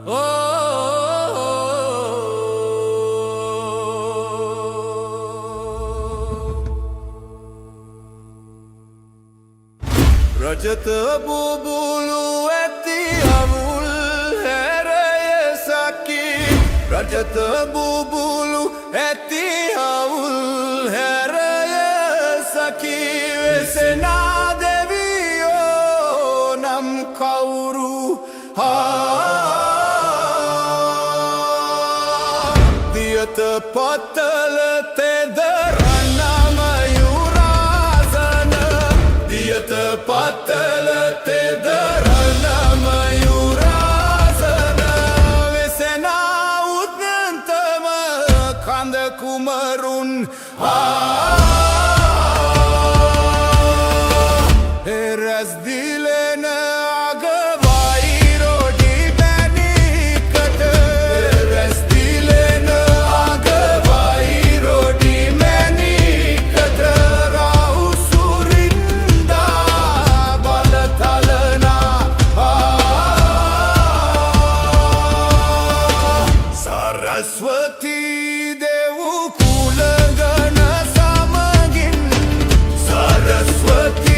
රජත බුබුලු ඇති අමුල් හැරය සකි රජත බුබුලු ඇති අමුල් හැරය සකි වෙසෙනා දෙවියෝ නම් කවුරු දියත පත්තල තෙදරන්න මයුරාසන දියත පත්තල තෙදරන්න මයුරාසන වෙසෙනා උත්නන්තම කඳ කුමරුන් රැස් දිලෙන අගවයිරොඩි මැණිකට රැස් දිලෙන අගවයිරොඩි මැණිකට රවුසුරින්දා බලතලනා සරස්වතී දෙව් කුලගන සමගින් සරස්වතී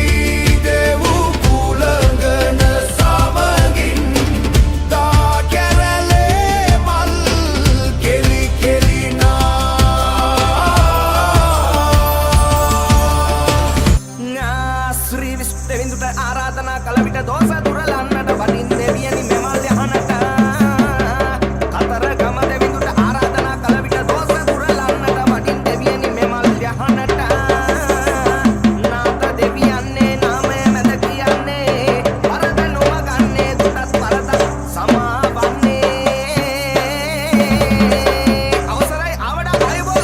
ආරාධනා කළ විට දෝෂ දුරලන්නට වඩින් දෙවියනි මෙමල් යහනට කතර ගම දෙවිඳුට ආරාධනා කළ විට දෝෂ දුරලන්නට වඩින් දෙවියනි මෙමල් යහනට නාත දෙවියන්නේ නාමය මැද කියන්නේ වරද නොමගන්නේ දුටත් වරද සමාවන්නේ අවසරයි ආවඩ ආයුබෝ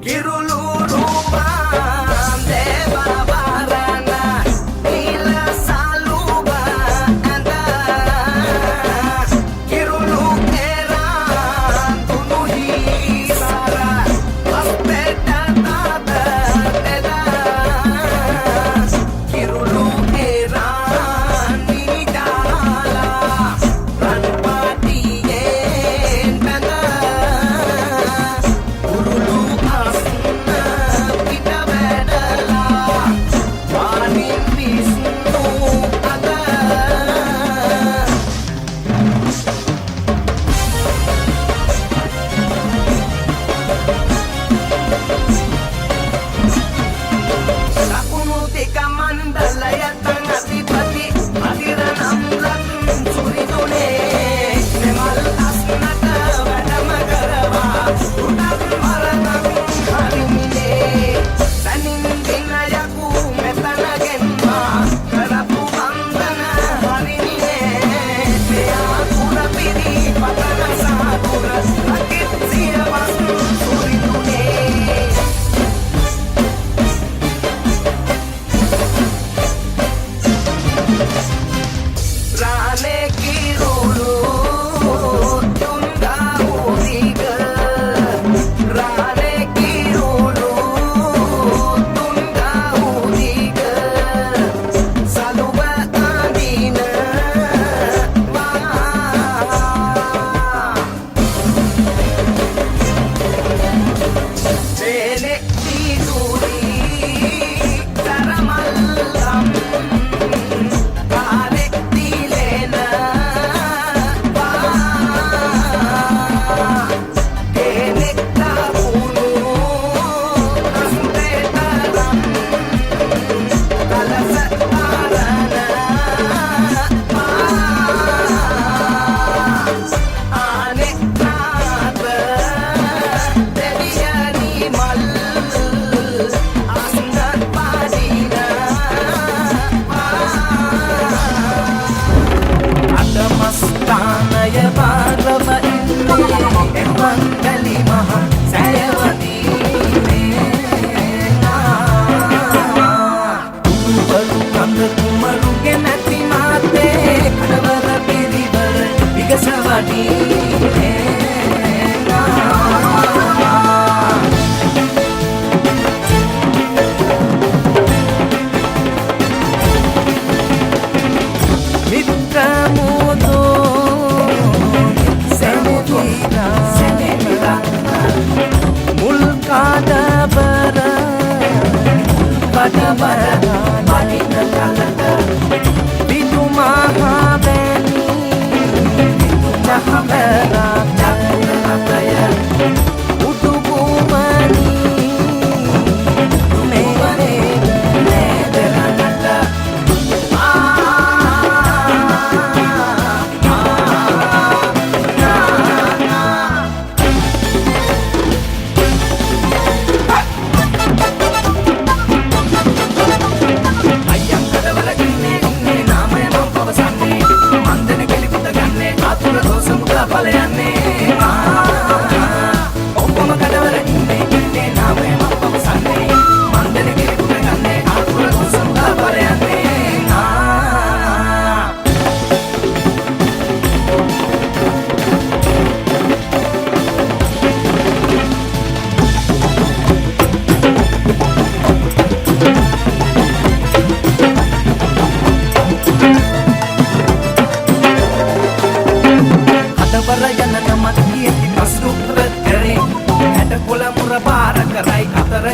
කිරුළු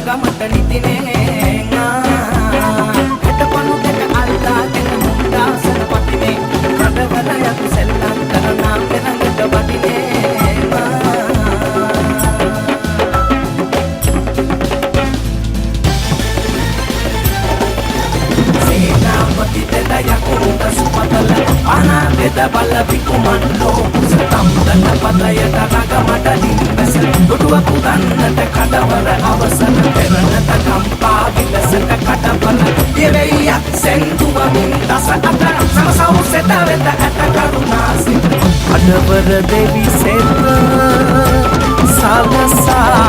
ගමට නිතිනේ හෙටපොළු දෙක අල්ලාගෙන මුන්දාසන පටිනේ කඩවල යතු සෙල්ලම් කරනා පෙරඟට වටිනේ සේනාපති දෙද යකුරුට සුපතල අනාගෙද බල විකුමන්ලෝ සතම්දන පදයට රගමට නිම්බැස දුටුව පුදන්නට කඩවර අවසන පෙරණත කම්පා විලසට කඩබල දෙවෙයියක් සෙන්දුවමින් දස අත සමසව් සෙත වෙත ඇත කරුණාසිත අඩවර දෙවි සෙත සලසා